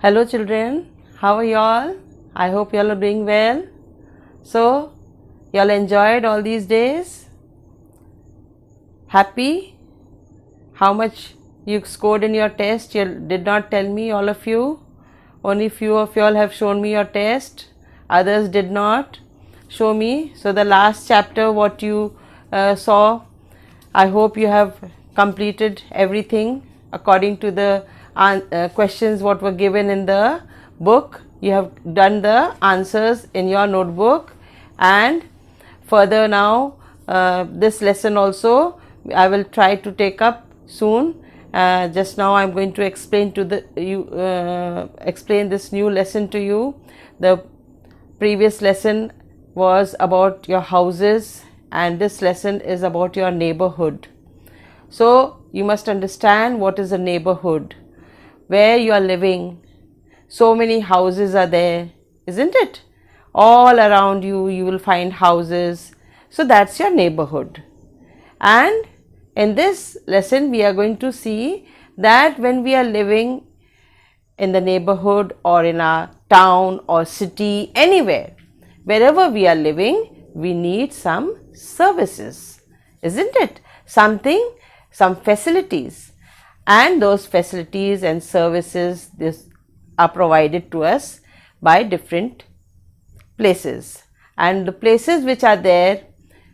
Hello children, how are y'all? I hope y'all are doing well. So, y'all enjoyed all these days? Happy? How much you scored in your test? You did not tell me, all of you. Only few of y'all have shown me your test. Others did not show me. So, the last chapter what you saw, I hope you have completed everything according to the questions what were given in the book. You have done the answers in your notebook, and further now this lesson also I will try to take up soon. Just now I am going to explain to explain this new lesson to you. The previous lesson was about your houses, and this lesson is about your neighborhood. So you must understand what is a neighborhood. Where you are living, so many houses are there, isn't it? All around you, you will find houses. So that's your neighborhood. And in this lesson, we are going to see that when we are living in the neighborhood or in our town or city, anywhere, wherever we are living, we need some services, isn't it? Some facilities. And those facilities and services are provided to us by different places. And the places which are there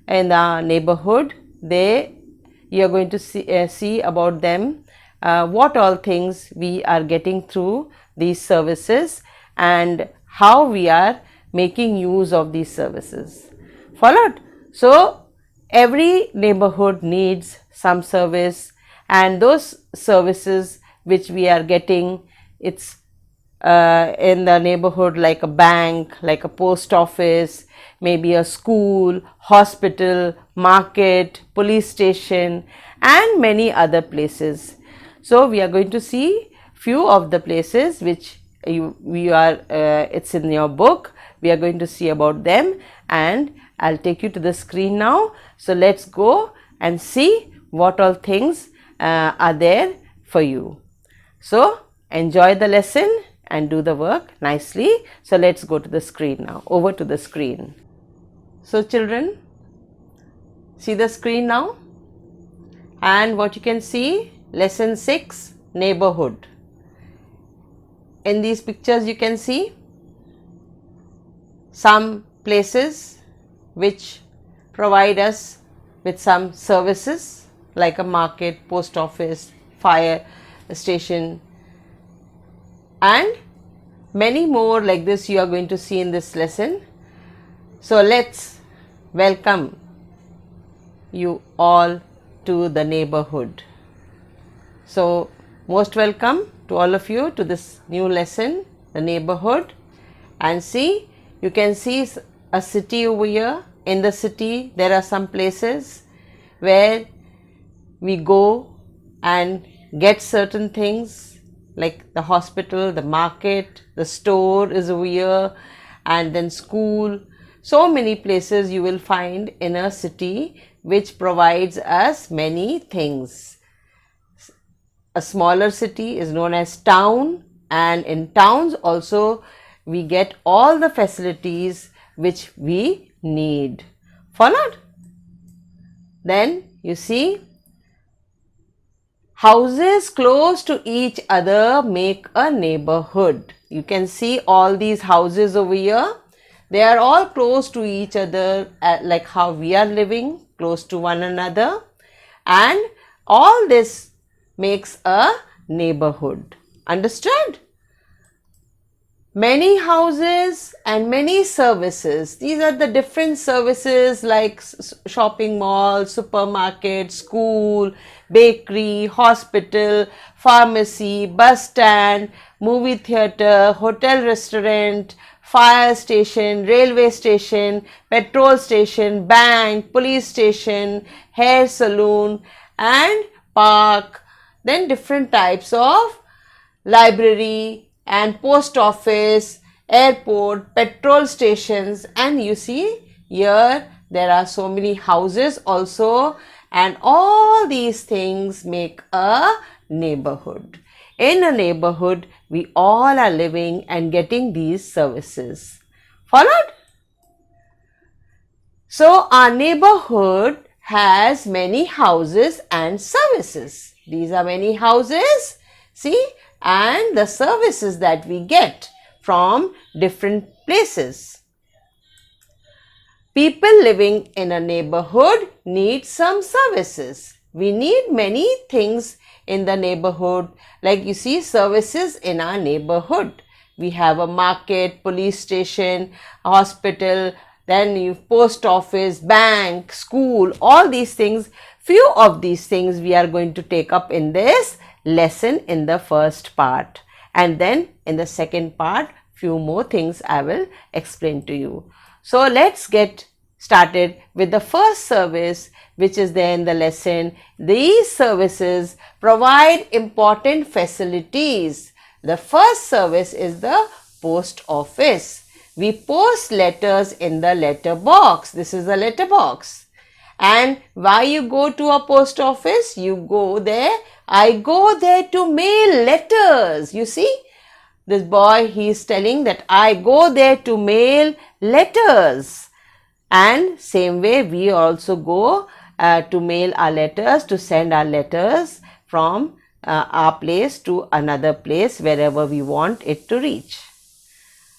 in the neighborhood, you are going to see about them, what all things we are getting through these services and how we are making use of these services. Followed? So, every neighborhood needs some service, and those services which we are getting, it's in the neighborhood, like a bank, like a post office, maybe a school, hospital, market, police station, and many other places. So we are going to see few of the places which it's in your book. We are going to see about them, and I'll take you to the screen now. So let's go and see what all things are there for you. So enjoy the lesson and do the work nicely. So let's go to the screen now. Over to the screen. So children, see the screen now, and what you can see, lesson 6, neighborhood. In these pictures you can see some places which provide us with some services, like a market, post office, fire station, and many more like this you are going to see in this lesson. So let's welcome you all to the neighborhood. So most welcome to all of you to this new lesson, the neighborhood. And see, you can see a city over here. In the city there are some places where we go and get certain things, like the hospital, the market, the store is over here, and then school. So many places you will find in a city which provides us many things. A smaller city is known as town, and in towns also we get all the facilities which we need. Followed? Then you see, houses close to each other make a neighborhood. You can see all these houses over here. They are all close to each other, like how we are living, close to one another. And all this makes a neighborhood. Understood? Many houses and many services. These are the different services like shopping mall, supermarket, school, bakery, hospital, pharmacy, bus stand, movie theater, hotel, restaurant, fire station, railway station, petrol station, bank, police station, hair salon, and park. Then different types of library and post office, airport, petrol stations, and you see here there are so many houses also, and all these things make a neighborhood. In a neighborhood, we all are living and getting these services. Followed? So our neighborhood has many houses and services. These are many houses, see, and the services that we get from different places. People living in a neighborhood need some services. We need many things in the neighborhood, like you see services in our neighborhood. We have a market, police station, hospital, then you post office, bank, school, all these things. Few of these things we are going to take up in this lesson in the first part, and then in the second part few more things I will explain to you. So let's get started with the first service which is there in the lesson. These services provide important facilities. The first service is the post office. We post letters in the letter box. This is the letter box. And why you go to a post office? You go there. I go there to mail letters. You see, this boy, he is telling that I go there to mail letters. And same way we also go to mail our letters, to send our letters from our place to another place wherever we want it to reach.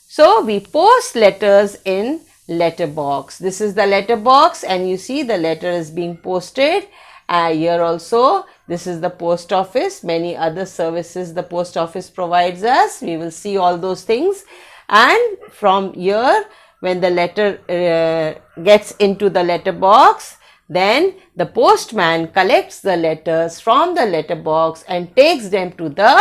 So we post letters in letter box. This is the letter box, and you see the letter is being posted. Here also, this is the post office. Many other services the post office provides us. We will see all those things. And from here, when the letter gets into the letter box, then the postman collects the letters from the letter box and takes them to the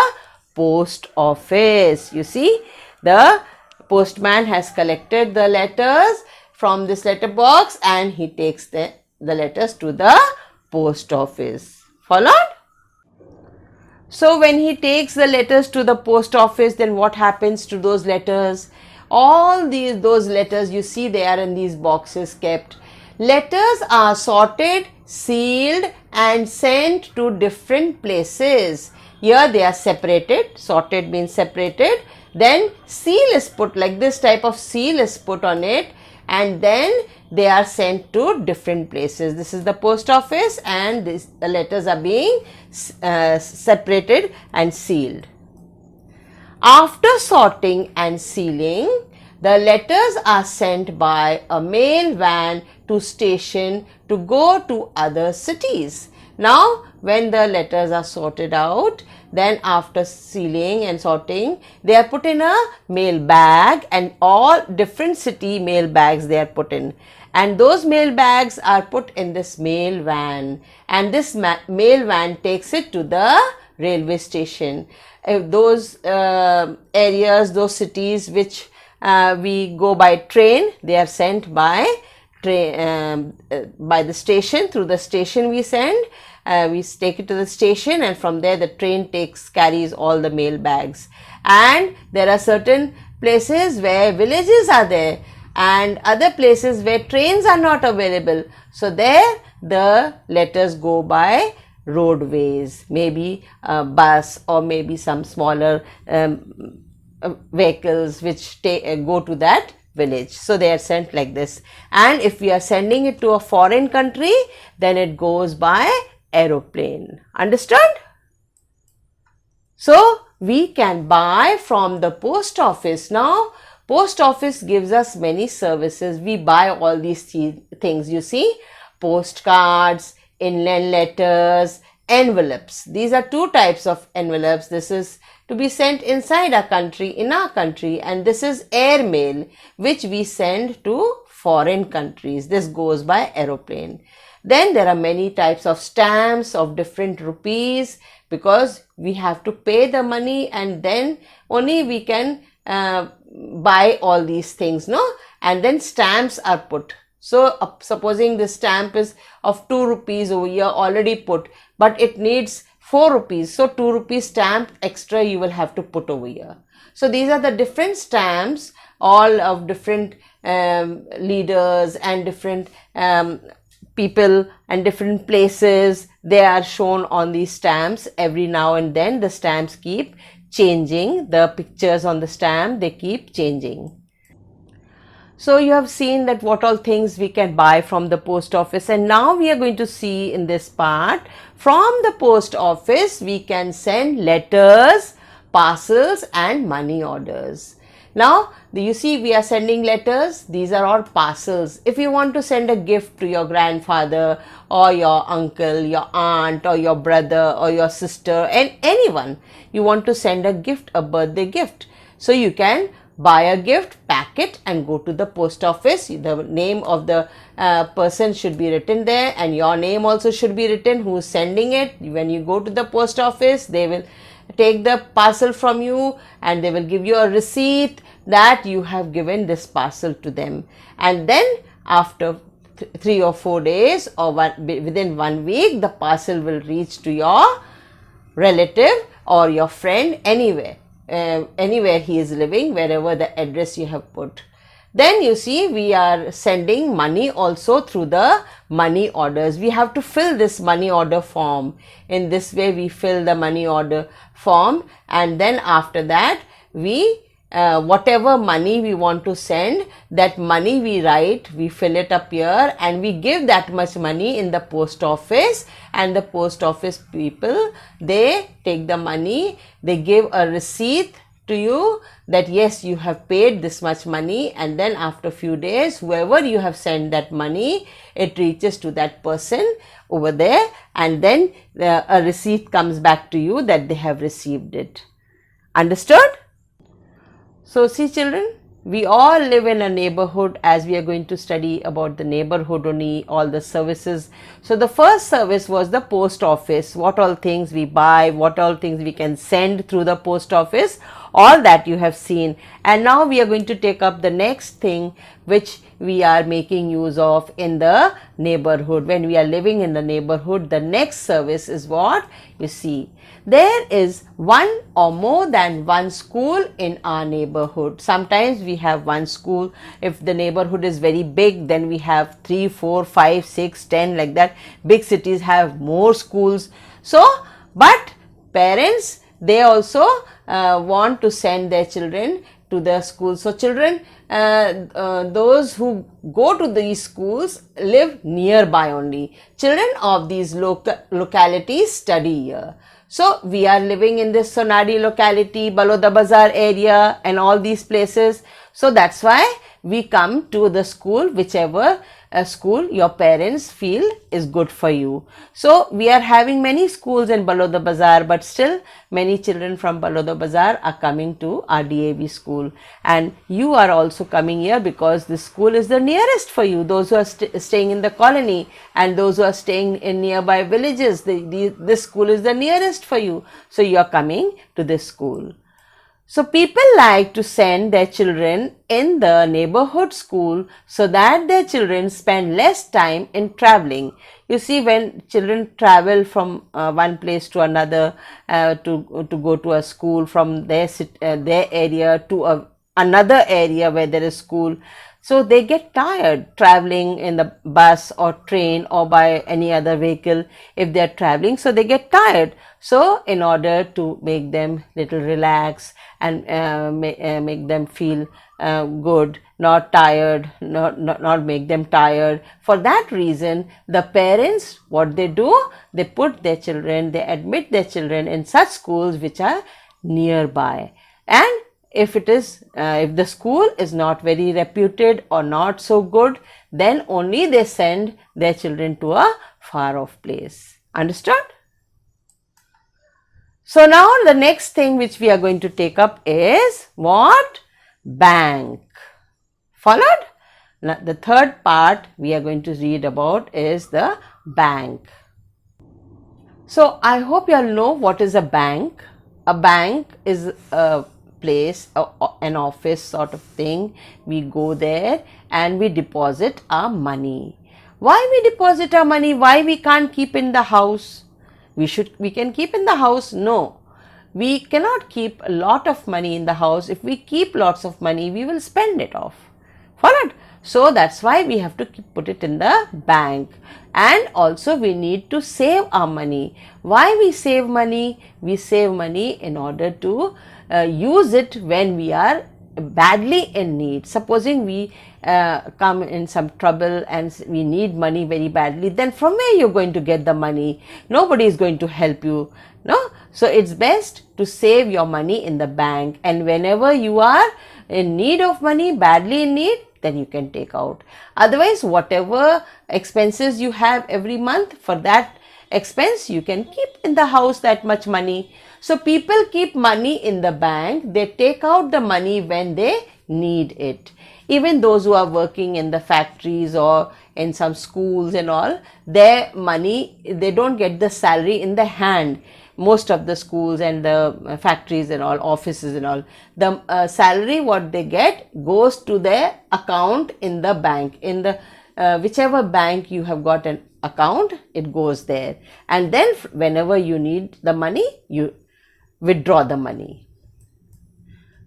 post office. You see, the postman has collected the letters from this letter box and he takes the letters to the post office. Followed? So when he takes the letters to the post office, then what happens to those letters? All those letters, you see, they are in these boxes kept. Letters are sorted, sealed and sent to different places. Here they are separated. Sorted means separated. Then seal is put, like this type of seal is put on it, and then they are sent to different places. This is the post office, and the letters are being separated and sealed. After sorting and sealing, the letters are sent by a mail van to station to go to other cities. Now, when the letters are sorted out, then after sealing and sorting, they are put in a mail bag, and all different city mail bags they are put in. And those mail bags are put in this mail van, and this mail van takes it to the railway station. Those areas, those cities which we go by train, they are sent by the station. Through the station we send, we take it to the station, and from there the train carries all the mail bags. And there are certain places where villages are there, and other places where trains are not available. So there the letters go by roadways, maybe a bus or maybe some smaller vehicles which go to that village. So they are sent like this. And if we are sending it to a foreign country, then it goes by aeroplane. Understood? So we can buy from the post office. Now post office gives us many services. We buy all these things, you see, postcards, inland letters, envelopes. These are two types of envelopes. This is to be sent inside our country, in our country, and this is airmail, which we send to foreign countries. This goes by aeroplane. Then there are many types of stamps of different rupees, because we have to pay the money and then only we can buy all these things, no? And then stamps are put. So supposing the stamp is of 2 rupees over here already put, but it needs 4 rupees. So 2 rupees stamp extra you will have to put over here. So these are the different stamps, all of different leaders and different people and different places, they are shown on these stamps. Every now and then the stamps keep changing, the pictures on the stamp, they keep changing. So you have seen that what all things we can buy from the post office, and now we are going to see in this part, from the post office we can send letters, parcels and money orders. Now you see we are sending letters, these are all parcels. If you want to send a gift to your grandfather or your uncle, your aunt or your brother or your sister and anyone, you want to send a gift, a birthday gift. So you can buy a gift, pack it and go to the post office. The name of the person should be written there and your name also should be written, who is sending it. When you go to the post office, they will take the parcel from you and they will give you a receipt that you have given this parcel to them. And then after 3 or 4 days or within 1 week, the parcel will reach to your relative or your friend anywhere. Anywhere he is living, wherever the address you have put. Then you see we are sending money also through the money orders. We have to fill this money order form. In this way we fill the money order form, and then after that we whatever money we want to send, that money we write, we fill it up here and we give that much money in the post office, and the post office people, they take the money, they give a receipt to you that yes, you have paid this much money, and then after few days whoever you have sent that money, it reaches to that person over there, and then a receipt comes back to you that they have received it. Understood? So see children, we all live in a neighborhood, as we are going to study about the neighborhood only, all the services. So the first service was the post office, what all things we buy, what all things we can send through the post office, all that you have seen. And now we are going to take up the next thing which we are making use of in the neighborhood. When we are living in the neighborhood, the next service is what? You see, there is one or more than one school in our neighborhood. Sometimes we have one school. If the neighborhood is very big, then we have 3, 4, 5, 6, 10 like that. Big cities have more schools. So, but parents, they also want to send their children to the school. So children, those who go to these schools live nearby only. Children of these localities study here. So we are living in this Sonadi locality, Baloda Bazar area and all these places. So that's why we come to the school, whichever school your parents feel is good for you. So we are having many schools in Baloda Bazar, but still many children from Baloda Bazar are coming to our DAV school, and you are also coming here because this school is the nearest for you. Those who are staying in the colony and those who are staying in nearby villages, this school is the nearest for you. So you are coming to this school. So people like to send their children in the neighborhood school so that their children spend less time in traveling. You see, when children travel from one place to another to go to a school from their area to another area where there is school, so they get tired traveling in the bus or train or by any other vehicle if they are traveling. So they get tired. So in order to make them little relax and make them feel good, not tired, not make them tired, for that reason the parents, what they do, they put their children, they admit their children in such schools which are nearby. And if it is, if the school is not very reputed or not so good, then only they send their children to a far off place. Understood? So now the next thing which we are going to take up is what? Bank. Followed? Now the third part we are going to read about is the bank. So I hope you all know what is a bank. A bank is a place, an office sort of thing. We go there and we deposit our money. Why we deposit our money? Why we can't keep in the house? We can keep in the house? No. We cannot keep a lot of money in the house. If we keep lots of money, we will spend it off. Followed? So that's why we have to put it in the bank. And also we need to save our money. Why we save money? We save money in order to use it when we are badly in need. Supposing we come in some trouble and we need money very badly, then from where you're going to get the money? Nobody is going to help you, no? So it's best to save your money in the bank, and whenever you are in need of money, badly in need, then you can take out. Otherwise, whatever expenses you have every month, for that expense you can keep in the house that much money. So people keep money in the bank. They take out the money when they need it. Even those who are working in the factories or in some schools and all, their money, they don't get the salary in the hand. Most of the schools and the factories and all, offices and all, the salary what they get goes to their account in the bank. In the whichever bank you have got an account, it goes there, and then whenever you need the money, you withdraw the money.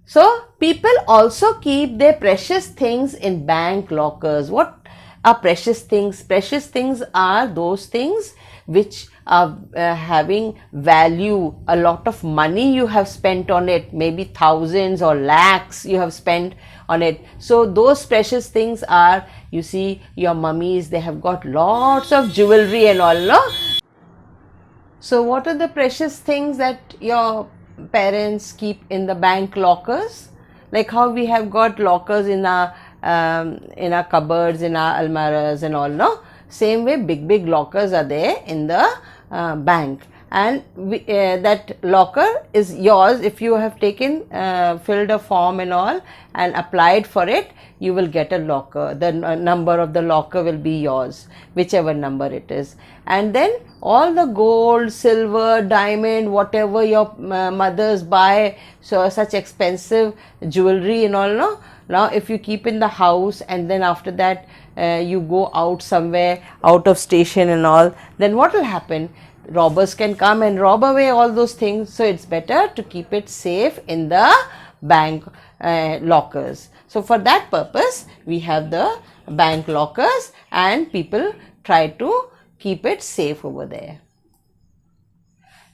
So people also keep their precious things in bank lockers. What are precious things? Precious things are those things which are having value. A lot of money you have spent on it, maybe thousands or lakhs you have spent on it. So those precious things are, you see, your mummies, they have got lots of jewelry and all, no? So what are the precious things that your parents keep in the bank lockers? Like how we have got lockers in our cupboards, in our almaras and all, no? Same way, big lockers are there in the bank, and that locker is yours. If you have taken filled a form and all and applied for it, you will get a locker. The number of the locker will be yours, whichever number it is. And then all the gold, silver, diamond, whatever your mothers buy, so such expensive jewelry and all, no? Now if you keep in the house and then after that you go out somewhere, out of station and all, then what will happen? Robbers can come and rob away all those things. So it's better to keep it safe in the bank lockers. So for that purpose, we have the bank lockers, and people try to keep it safe over there.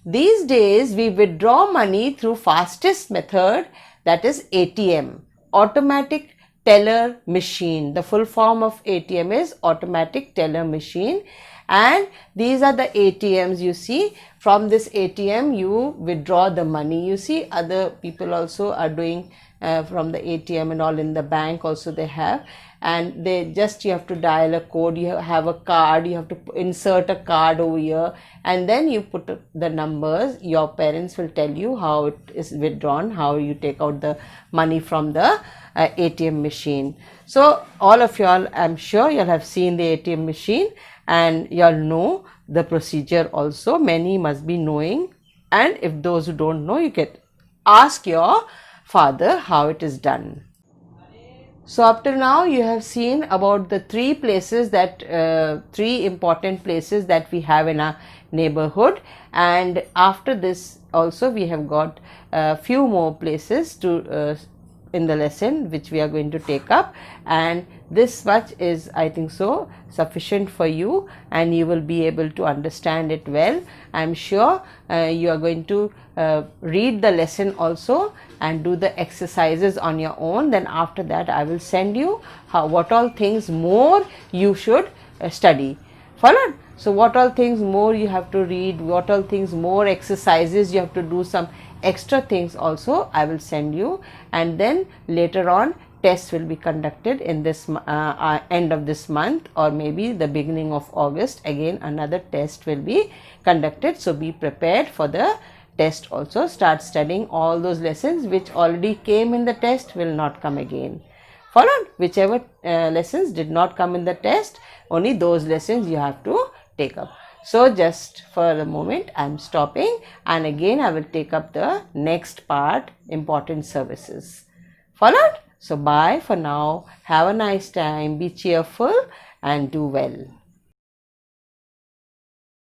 These days, we withdraw money through fastest method, that is ATM, automatic teller machine. The full form of ATM is automatic teller machine, and these are the ATMs you see. From this ATM you withdraw the money. You see other people also are doing from the ATM and all. In the bank also they have, and they just, you have to dial a code, you have a card, you have to insert a card over here, and then you put the numbers. Your parents will tell you how it is withdrawn, how you take out the money from the ATM machine. So all of y'all, I'm sure you'll have seen the ATM machine and y'all know the procedure also. Many must be knowing, and if those who don't know, you can ask your father how it is done. So up till now you have seen about the three places that three important places that we have in our neighborhood, and after this also we have got a few more places to in the lesson which we are going to take up, and this much is, I think so, sufficient for you, and you will be able to understand it well. I am sure you are going to read the lesson also and do the exercises on your own. Then after that I will send you what all things more you should study. Followed? So what all things more you have to read, what all things more exercises you have to do, some extra things also I will send you, and then later on tests will be conducted in this end of this month, or maybe the beginning of August. Again another test will be conducted, so be prepared for the test also. Start studying. All those lessons which already came in the test will not come again. Followed? Whichever lessons did not come in the test, only those lessons you have to take up. So just for a moment I am stopping, and again I will take up the next part, important services. Followed? So bye for now. Have a nice time. Be cheerful and do well.